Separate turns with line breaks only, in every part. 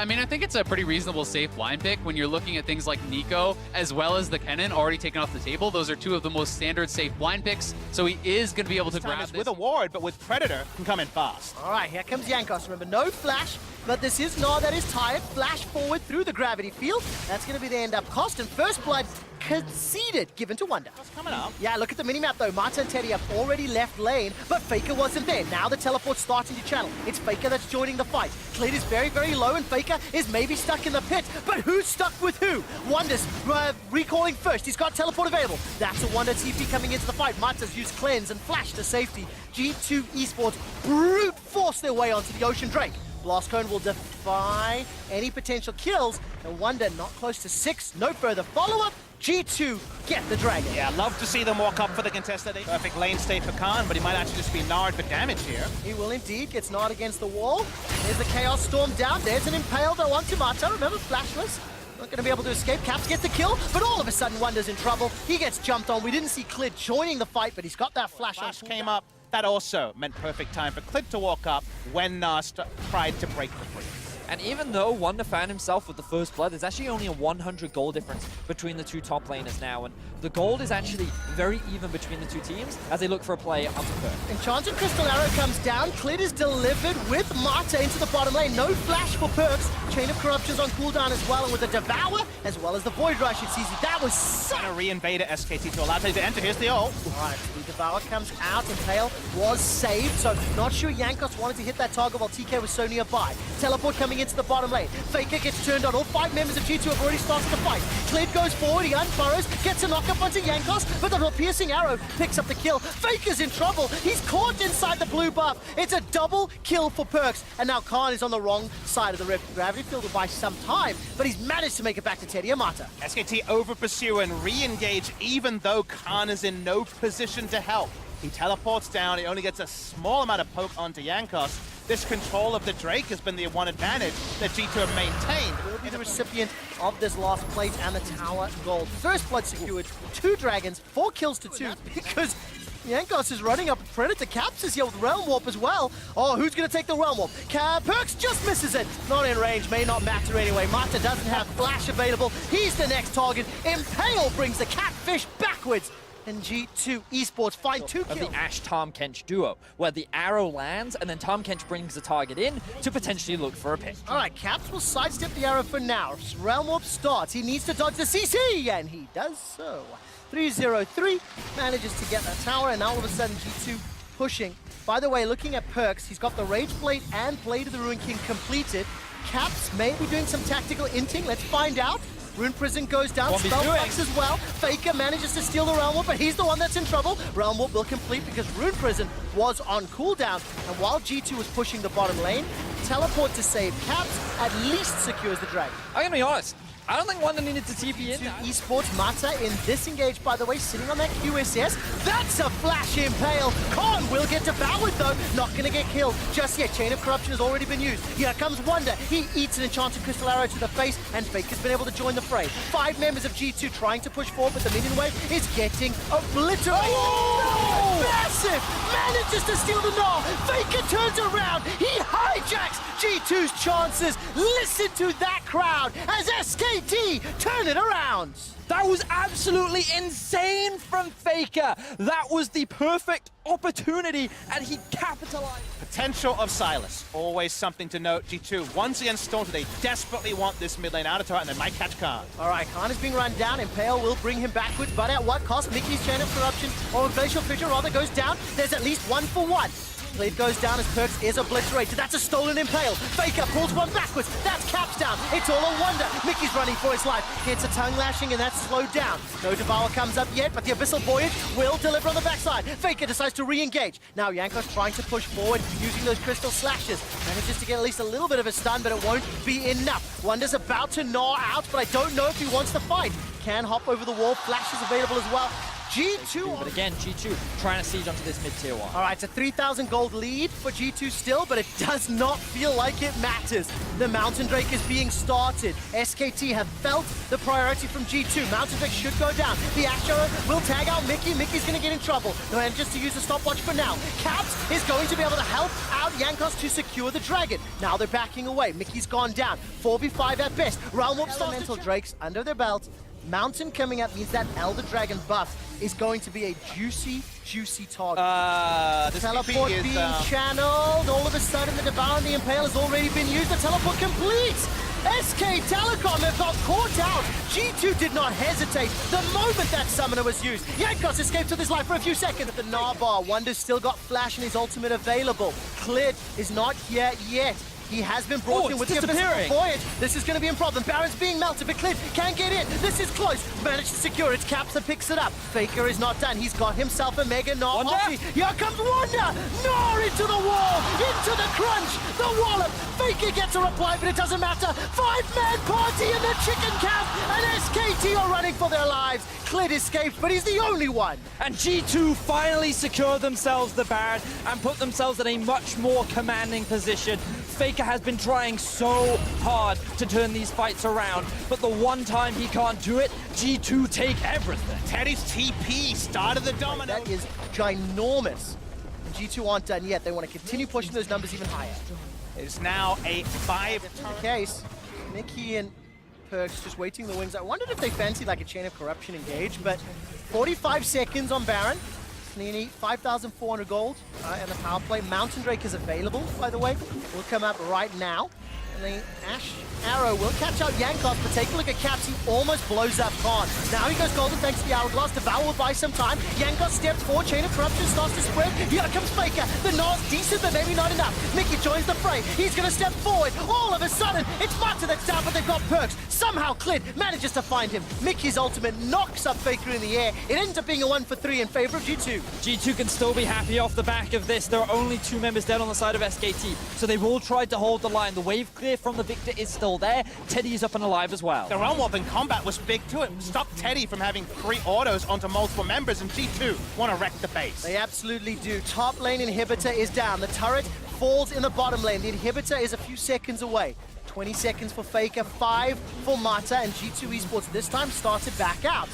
I mean, I think it's a pretty reasonable safe line pick when you're looking at things like Nico as well as the Kennen already taken off the table. Those are two of the most standard safe blind picks, so he is going to be able to grab this.
With a ward, but with Predator, can come in fast.
All right, here comes Jankos. Remember, no flash, but this is Gnar that is tired. Flash forward through the gravity field. That's going to be the end-up cost, and first blood conceded, given to Wonder.
What's coming up?
Yeah, look at the minimap though. Marta and Teddy have already left lane, but Faker wasn't there. Now the teleport's starting to channel. It's Faker that's joining the fight. Klid is very, very low, and Faker is maybe stuck in the pit. But who's stuck with who? Wonder's recalling first. He's got teleport available. That's a Wonder TP coming into the fight. Marta's used cleanse and flash to safety. G2 Esports brute force their way onto the Ocean Drake. Blast Cone will defy any potential kills, and Wonder not close to 6. No further follow-up. G2 get the Dragon.
Yeah, love to see them walk up for the contested. Perfect lane state for Khan, but he might actually just be narred for damage here.
He will indeed. Gets gnawed against the wall. There's the Chaos Storm down. There's an Impale though onto Mata. Remember, flashless. Not going to be able to escape. Caps gets the kill, but all of a sudden Wonder's in trouble. He gets jumped on. We didn't see Klid joining the fight, but he's got that flash.
Flash came up. That also meant perfect time for Klid to walk up when Nast tried to break the free.
And even though Wonder found himself with the first blood, there's actually only a 100 gold difference between the two top laners now. And the gold is actually very even between the two teams as they look for a play onto Perk.
Enchanted Crystal Arrow comes down. Klid is delivered with Marta into the bottom lane. No flash for Perks. Chain of Corruption's on cooldown as well. And with the Devour, as well as the Void Rush, it's easy. That was so...
And a re-invader SKT to allow him to enter. Here's the ult.
All right, the Devour comes out. Impale was saved. So not sure Jankos wanted to hit that target while TK was so nearby. Teleport coming into the bottom lane. Faker gets turned on. All 5 members of G2 have already started the fight. Klid goes forward. He unfurrows. Gets a knock-up onto Jankos, but the piercing arrow picks up the kill. Faker's in trouble. He's caught inside the blue buff. It's a double kill for Perks, and now Khan is on the wrong side of the rift. Gravity field will buy some time, but he's managed to make it back to Teddy Amata.
SKT over pursue and re-engage even though Khan is in no position to help. He teleports down. He only gets a small amount of poke onto Jankos. This control of the Drake has been the one advantage that G2 have maintained.
Will be the recipient of this last plate and the tower gold. First blood secured, 2 dragons, 4 kills to 2, because Jankos is running up. Predator Caps is here with Realm Warp as well. Oh, who's going to take the Realm Warp? Perks just misses it. Not in range, may not matter anyway. Mata doesn't have flash available. He's the next target. Impale brings the Catfish backwards. And G2 Esports find 2 kills.
Of the Ashe-Tahm Kench duo, where the arrow lands and then Tahm Kench brings the target in to potentially look for a pick.
All right, Caps will sidestep the arrow for now. Realm Warp starts. He needs to dodge the CC, and he does so. 3-0-3 manages to get that tower, and now all of a sudden G2 pushing. By the way, looking at Perks, he's got the Rage Blade and Blade of the Ruin King completed. Caps may be doing some tactical inting. Let's find out. Rune Prison goes down, Spellbox as well. Faker manages to steal the Realm Warp, but he's the one that's in trouble. Realm Warp will complete because Rune Prison was on cooldown. And while G2 was pushing the bottom lane, teleport to save Caps at least secures the dragon.
I'm gonna be honest, I don't think Wonder needed to TP in.
Esports, Mata in this engage, by the way, sitting on that QSS. That's a flash Impale. Khan will get devoured though, not gonna get killed just yet. Chain of Corruption has already been used. Here comes Wonder. He eats an Enchanted Crystal Arrow to the face, and Faker's been able to join the fray. 5 members of G2 trying to push forward, but the minion wave is getting obliterated. Oh! Massive! Manages to steal the Gnar. Faker turns around. He hijacks G2's chances. Listen to that crowd as SKT turn it around.
That was absolutely insane from Faker. That was the perfect opportunity, and he capitalized.
Potential of Silas. Always something to note. G2 once again stoned. They desperately want this mid lane out of tower, and they might catch Khan.
All right, Khan is being run down. Impale will bring him backwards, but at what cost? Mickey's Chain of Corruption, or Glacial Fissure rather, goes down. There's at least 1 for 1. Blade goes down as Perks is obliterated. That's a stolen Impale. Faker pulls one backwards. That's Caps down. It's all a Wonder. Mickey's running for his life. Gets a tongue lashing, and that's slowed down. No Devour comes up yet, but the Abyssal Voyage will deliver on the backside. Faker decides to re-engage. Now Jankos trying to push forward using those crystal slashes. Manages to get at least a little bit of a stun, but it won't be enough. Wonder's about to gnaw out, but I don't know if he wants to fight. Can hop over the wall. Flash is available as well. G2.
But again, G2 trying to siege onto this mid-tier one.
All right, it's a 3,000 gold lead for G2 still, but it does not feel like it matters. The Mountain Drake is being started. SKT have felt the priority from G2. Mountain Drake should go down. The Ash Arrow will tag out Mickey. Mickey's going to get in trouble. No, and just to use the stopwatch for now. Caps is going to be able to help out Jankos to secure the dragon. Now they're backing away. Mickey's gone down. 4v5 at best. Realm Warp Elemental Drakes under their belt. Mountain coming up means that Elder Dragon buff is going to be a juicy, juicy target.
This
Teleport
TP is,
being channeled. All of a sudden, the Devour and the Impale has already been used. The teleport completes. SK Telecom have got caught out. G2 did not hesitate the moment that summoner was used. Jankos escaped with his life for a few seconds. At the Narbar, Wonder's still got Flash and his ultimate available. Clid is not here yet. He has been brought in with the Invisible Voyage. This is going to be a problem. Baron's being melted, but Clid can't get in. This is close. Managed to secure it. Caps that picks it up. Faker is not done. He's got himself a Mega Gnar. Here comes Wonder. Gnar into the wall. Into the crunch. The wallop. Faker gets a reply, but it doesn't matter. 5-man party in the chicken camp. And SKT are running for their lives. Clid escapes, but he's the only one.
And G2 finally secure themselves the Baron and put themselves in a much more commanding position. Faker has been trying so hard to turn these fights around, but the one time he can't do it, G2 take everything.
Teddy's TP started the domino.
That is ginormous. G2 aren't done yet. They want to continue pushing those numbers even higher.
It's now a 5.
In the case, Mickey and Perks just waiting the wings. I wondered if they fancied like a Chain of Corruption engage, but 45 seconds on Baron. Nearly 5,400 gold and the power play. Mountain Drake is available, by the way. Will come up right now. And the Ash Arrow will catch out Jankos, but take a look at Caps. He almost blows up Khan. Now he goes golden thanks to the Hourglass. Devour will buy some time. Jankos steps forward. Chain of Corruption starts to spread. Here comes Faker. The Gnar's decent, but maybe not enough. Mickey joins the fray. He's going to step forward. All of a sudden, it's Mata that's down, but they've got Perks. Somehow Clid manages to find him. Mickey's ultimate knocks up Faker in the air. It ends up being a 1-for-3 in favor of G2.
G2 can still be happy off the back of this. There are only 2 members dead on the side of SKT, so they will try to hold the line. The wave clear from the Victor is still there. Teddy is up and alive as well.
The Realm Warp in combat was big too. It stopped Teddy from having 3 autos onto multiple members, and G2 want to wreck the base.
They absolutely do. Top lane inhibitor is down. The turret falls in the bottom lane. The inhibitor is a few seconds away. 20 seconds for Faker, 5 for Mata, and G2 Esports this time started back out.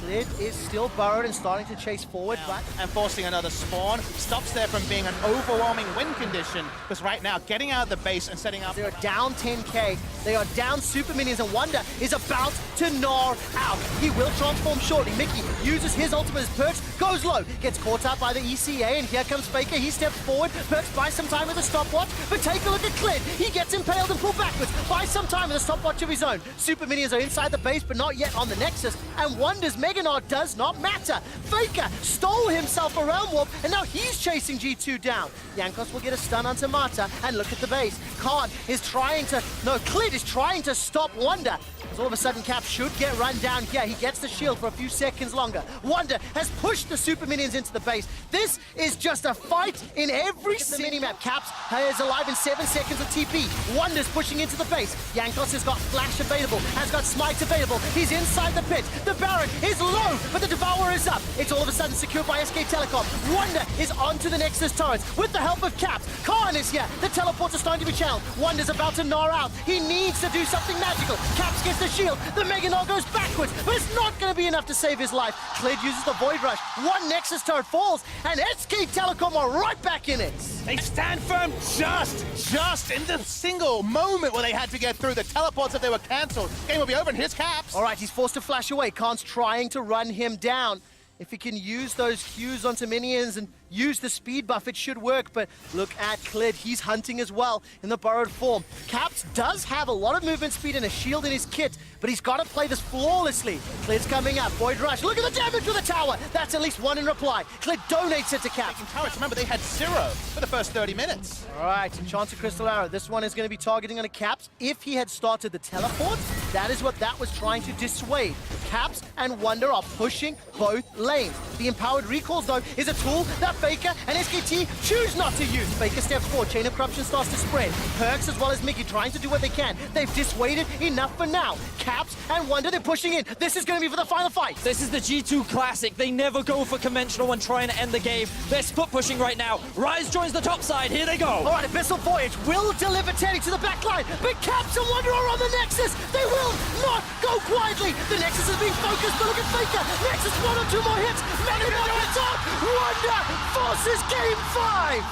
Clid is still burrowed and starting to chase forward, but...
And forcing another spawn stops there from being an overwhelming win condition, because right now, getting out of the base and setting up...
They're down 10k, they are down super minions, and Wonder is about to gnar out. He will transform shortly. Mickey uses his ultimate as Perks, goes low, gets caught out by the ECA, and here comes Faker. He steps forward, Perks buys some time with a stopwatch, but take a look at Clid. He gets impaled and pulled backwards, buys some time with a stopwatch of his own. Super minions are inside the base, but not yet on the Nexus, and Wonder's Mega Gnar does not matter. Faker stole himself a Realm Warp, and now he's chasing G2 down. Jankos will get a stun onto Mata, and look at the base. Khan is trying to... No, Clid is trying to stop Wonder. All of a sudden, Cap should get run down here. He gets the shield for a few seconds longer. Wonder has pushed the super minions into the base. This is just a fight in every minimap. Caps is alive in 7 seconds of TP. Wonder's pushing into the base. Jankos has got Flash available, has got Smite available. He's inside the pit. The Baron is low, but the Devourer is up. It's all of a sudden secured by SK Telecom. Wonder is onto the Nexus turrets with the help of Caps. Khan is here. The teleports are starting to be channeled. Wonder's about to gnar out. He needs to do something magical. Caps gets the shield. The Mega Gnar goes backwards, but it's not going to be enough to save his life. Clid uses the Void Rush. One Nexus turret falls, and SK Telecom are right back in it.
They stand firm just in the single moment where they had to get through. The teleports, if they were cancelled, game will be over, and here's Caps.
All right, he's forced to flash away. Khan's trying to run him down. If he can use those Qs onto minions and use the speed buff, it should work, but look at Clid. He's hunting as well in the borrowed form. Caps does have a lot of movement speed and a shield in his kit, but he's got to play this flawlessly. Clid's coming up. Void Rush. Look at the damage with the tower. That's at least 1 in reply. Clid donates it to Caps.
Turrets, remember, they had 0 for the first 30 minutes.
All right, Enchanted Crystal Arrow. This one is going to be targeting on a Caps. If he had started the teleport, that is what that was trying to dissuade. Caps and Wonder are pushing both lanes. The empowered recalls, though, is a tool that Faker and SKT choose not to use. Faker steps forward, Chain of Corruption starts to spread. Perks as well as Mickey trying to do what they can. They've dissuaded enough for now. Caps and Wonder, they're pushing in. This is going to be for the final fight.
This is the G2 classic. They never go for conventional when trying to end the game. They're split pushing right now. Rise joins the top side. Here they go.
All right, Abyssal Voyage will deliver Teddy to the back line, but Caps and Wonder are on the Nexus. They will not go quietly. The Nexus is being focused, but look at Faker. Nexus 1 or 2 more hits. Many more hits on. Wonder forces game 5.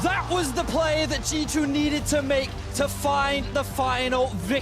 That was the play that G2 needed to make to find the final victory.